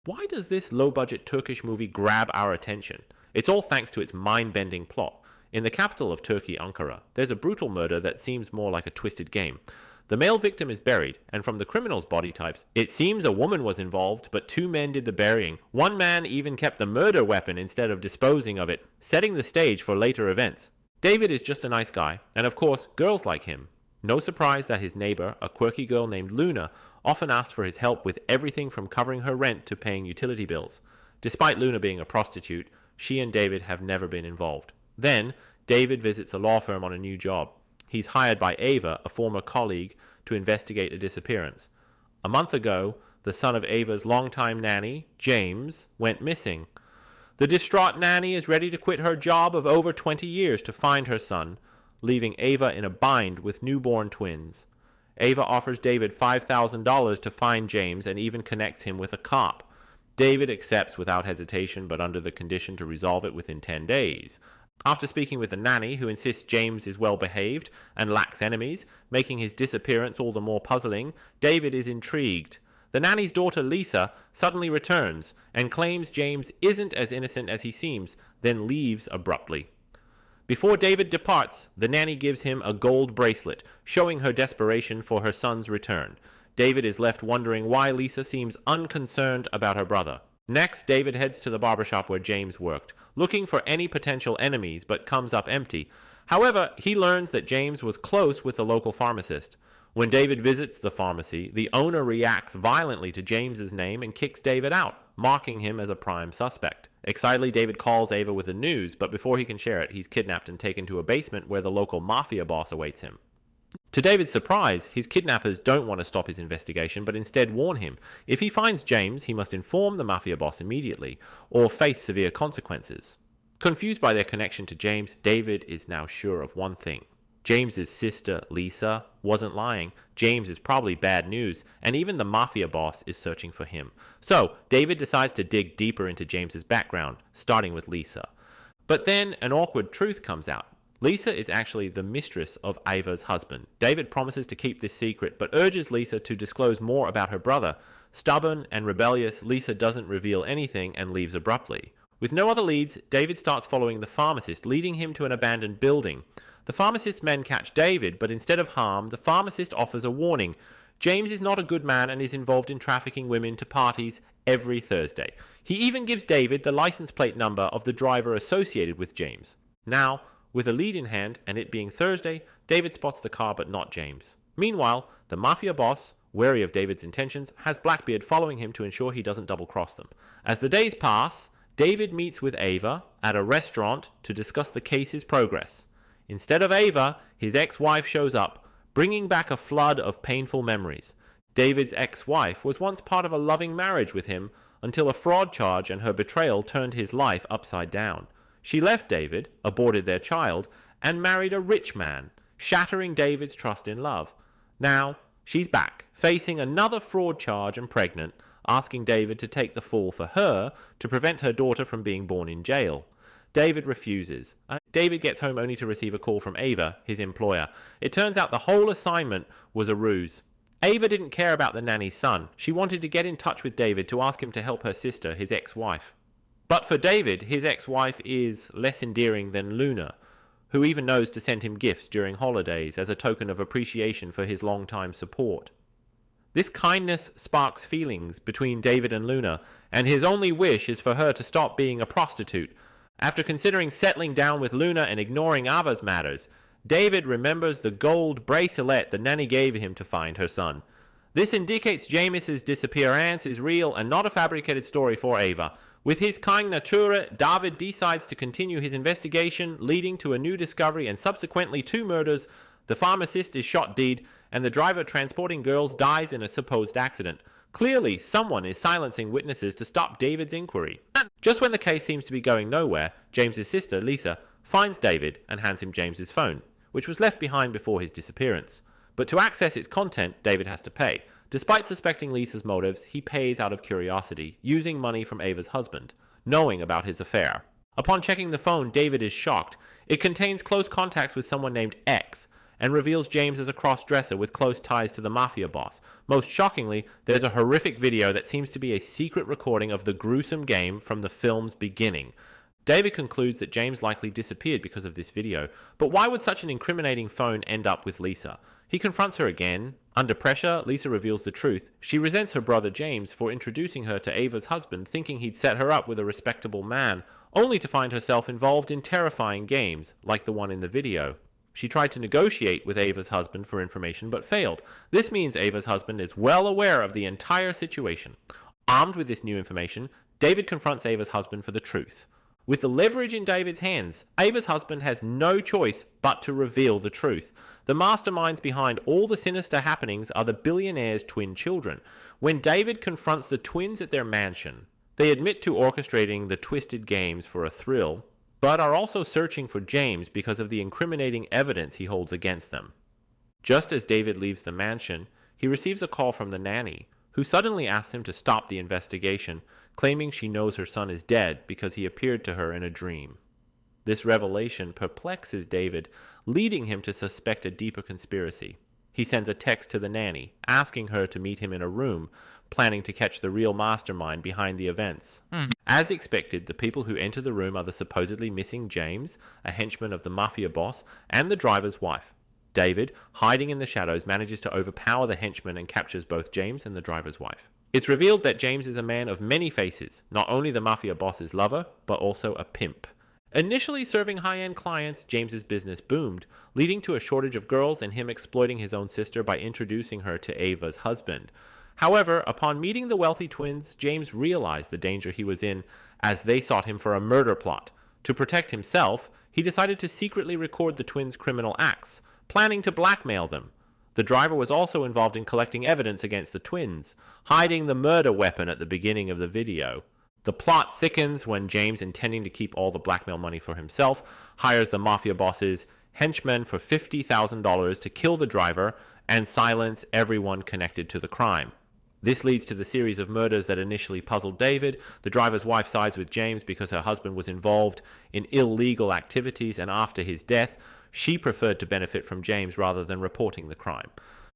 Why does this low-budget Turkish movie grab our attention? It's all thanks to its mind-bending plot. In the capital of Turkey, Ankara, there's a brutal murder that seems more like a twisted game. The male victim is buried, and from the criminal's body types, it seems a woman was involved, but two men did the burying. One man even kept the murder weapon instead of disposing of it, setting the stage for later events. David is just a nice guy, and of course, girls like him. No surprise that his neighbor, a quirky girl named Luna, often asks for his help with everything from covering her rent to paying utility bills. Despite Luna being a prostitute, she and David have never been involved. Then, David visits a law firm on a new job. He's hired by Ava, a former colleague, to investigate a disappearance. A month ago, the son of Ava's longtime nanny, James, went missing. The distraught nanny is ready to quit her job of over 20 years to find her son, leaving Ava in a bind with newborn twins. Ava offers David $5,000 to find James and even connects him with a cop. David accepts without hesitation, but under the condition to resolve it within 10 days. After speaking with the nanny, who insists James is well behaved and lacks enemies, making his disappearance all the more puzzling, David is intrigued. The nanny's daughter Lisa suddenly returns and claims James isn't as innocent as he seems, then leaves abruptly. Before David departs, the nanny gives him a gold bracelet, showing her desperation for her son's return. David is left wondering why Lisa seems unconcerned about her brother. Next, David heads to the barbershop where James worked, looking for any potential enemies, but comes up empty. However, he learns that James was close with the local pharmacist. When David visits the pharmacy, the owner reacts violently to James's name and kicks David out, marking him as a prime suspect. Excitedly, David calls Ava with the news, but before he can share it, he's kidnapped and taken to a basement where the local Mafia boss awaits him. To David's surprise, his kidnappers don't want to stop his investigation, but instead warn him. If he finds James, he must inform the Mafia boss immediately, or face severe consequences. Confused by their connection to James, David is now sure of one thing. James's sister, Lisa, wasn't lying. James is probably bad news, and even the Mafia boss is searching for him. So, David decides to dig deeper into James's background, starting with Lisa. But then an awkward truth comes out. Lisa is actually the mistress of Ava's husband. David promises to keep this secret, but urges Lisa to disclose more about her brother. Stubborn and rebellious, Lisa doesn't reveal anything and leaves abruptly. With no other leads, David starts following the pharmacist, leading him to an abandoned building. The pharmacist's men catch David, but instead of harm, the pharmacist offers a warning. James is not a good man and is involved in trafficking women to parties every Thursday. He even gives David the license plate number of the driver associated with James. Now, with a lead in hand, and it being Thursday, David spots the car but not James. Meanwhile, the Mafia boss, wary of David's intentions, has Blackbeard following him to ensure he doesn't double-cross them. As the days pass, David meets with Ava at a restaurant to discuss the case's progress. Instead of Ava, his ex-wife shows up, bringing back a flood of painful memories. David's ex-wife was once part of a loving marriage with him until a fraud charge and her betrayal turned his life upside down. She left David, aborted their child, and married a rich man, shattering David's trust in love. Now, she's back, facing another fraud charge and pregnant, asking David to take the fall for her to prevent her daughter from being born in jail. David refuses. David gets home only to receive a call from Ava, his employer. It turns out the whole assignment was a ruse. Ava didn't care about the nanny's son. She wanted to get in touch with David to ask him to help her sister, his ex-wife. But for David, his ex-wife is less endearing than Luna, who even knows to send him gifts during holidays as a token of appreciation for his long-time support. This kindness sparks feelings between David and Luna, and his only wish is for her to stop being a prostitute. After considering settling down with Luna and ignoring Ava's matters, David remembers the gold bracelet the nanny gave him to find her son. This indicates James's disappearance is real and not a fabricated story for Ava. With his kind nature, David decides to continue his investigation, leading to a new discovery and subsequently 2 murders. The pharmacist is shot dead, and the driver transporting girls dies in a supposed accident. Clearly, someone is silencing witnesses to stop David's inquiry. Just when the case seems to be going nowhere, James's sister, Lisa, finds David and hands him James's phone, which was left behind before his disappearance. But to access its content, David has to pay. Despite suspecting Lisa's motives, he pays out of curiosity, using money from Ava's husband, knowing about his affair. Upon checking the phone, David is shocked. It contains close contacts with someone named X, and reveals James as a cross-dresser with close ties to the Mafia boss. Most shockingly, there's a horrific video that seems to be a secret recording of the gruesome game from the film's beginning. David concludes that James likely disappeared because of this video, but why would such an incriminating phone end up with Lisa? He confronts her again. Under pressure, Lisa reveals the truth. She resents her brother James for introducing her to Ava's husband, thinking he'd set her up with a respectable man, only to find herself involved in terrifying games, like the one in the video. She tried to negotiate with Ava's husband for information, but failed. This means Ava's husband is well aware of the entire situation. Armed with this new information, David confronts Ava's husband for the truth. With the leverage in David's hands, Ava's husband has no choice but to reveal the truth. The masterminds behind all the sinister happenings are the billionaire's twin children. When David confronts the twins at their mansion, they admit to orchestrating the twisted games for a thrill, but are also searching for James because of the incriminating evidence he holds against them. Just as David leaves the mansion, he receives a call from the nanny, who suddenly asks him to stop the investigation, claiming she knows her son is dead because he appeared to her in a dream. This revelation perplexes David, leading him to suspect a deeper conspiracy. He sends a text to the nanny, asking her to meet him in a room, planning to catch the real mastermind behind the events. As expected, the people who enter the room are the supposedly missing James, a henchman of the Mafia boss, and the driver's wife. David, hiding in the shadows, manages to overpower the henchman and captures both James and the driver's wife. It's revealed that James is a man of many faces, not only the Mafia boss's lover, but also a pimp. Initially serving high-end clients, James's business boomed, leading to a shortage of girls and him exploiting his own sister by introducing her to Ava's husband. However, upon meeting the wealthy twins, James realized the danger he was in as they sought him for a murder plot. To protect himself, he decided to secretly record the twins' criminal acts, planning to blackmail them. The driver was also involved in collecting evidence against the twins, hiding the murder weapon at the beginning of the video. The plot thickens when James, intending to keep all the blackmail money for himself, hires the Mafia boss's henchmen for $50,000 to kill the driver and silence everyone connected to the crime. This leads to the series of murders that initially puzzled David. The driver's wife sides with James because her husband was involved in illegal activities, and after his death, she preferred to benefit from James rather than reporting the crime.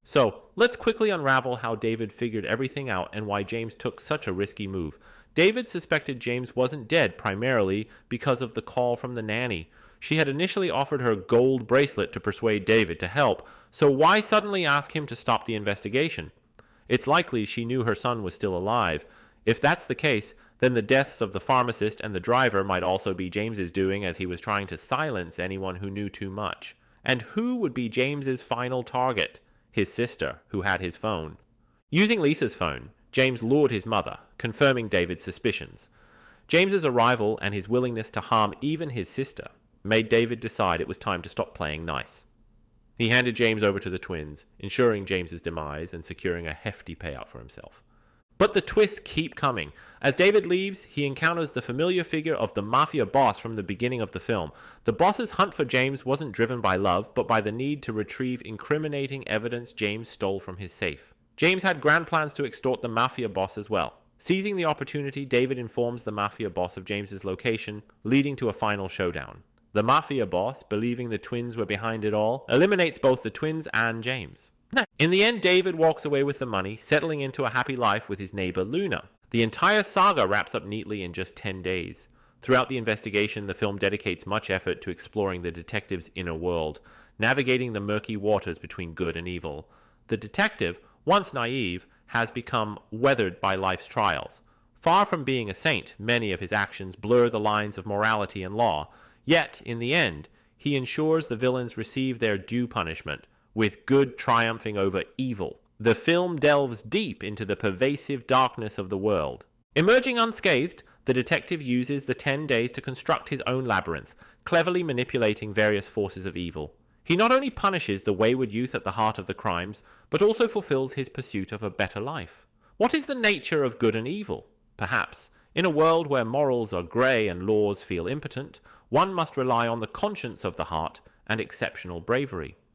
So, let's quickly unravel how David figured everything out and why James took such a risky move. David suspected James wasn't dead primarily because of the call from the nanny. She had initially offered her gold bracelet to persuade David to help, so why suddenly ask him to stop the investigation? It's likely she knew her son was still alive. If that's the case, then the deaths of the pharmacist and the driver might also be James's doing, as he was trying to silence anyone who knew too much. And who would be James's final target? His sister, who had his phone. Using Lisa's phone, James lured his mother, confirming David's suspicions. James's arrival and his willingness to harm even his sister made David decide it was time to stop playing nice. He handed James over to the twins, ensuring James's demise and securing a hefty payout for himself. But the twists keep coming. As David leaves, he encounters the familiar figure of the Mafia boss from the beginning of the film. The boss's hunt for James wasn't driven by love, but by the need to retrieve incriminating evidence James stole from his safe. James had grand plans to extort the Mafia boss as well. Seizing the opportunity, David informs the Mafia boss of James's location, leading to a final showdown. The Mafia boss, believing the twins were behind it all, eliminates both the twins and James. In the end, David walks away with the money, settling into a happy life with his neighbor Luna. The entire saga wraps up neatly in just 10 days. Throughout the investigation, the film dedicates much effort to exploring the detective's inner world, navigating the murky waters between good and evil. The detective, once naive, has become weathered by life's trials. Far from being a saint, many of his actions blur the lines of morality and law. Yet, in the end, he ensures the villains receive their due punishment, with good triumphing over evil. The film delves deep into the pervasive darkness of the world. Emerging unscathed, the detective uses the 10 days to construct his own labyrinth, cleverly manipulating various forces of evil. He not only punishes the wayward youth at the heart of the crimes, but also fulfills his pursuit of a better life. What is the nature of good and evil? Perhaps, in a world where morals are grey and laws feel impotent, one must rely on the conscience of the heart and exceptional bravery.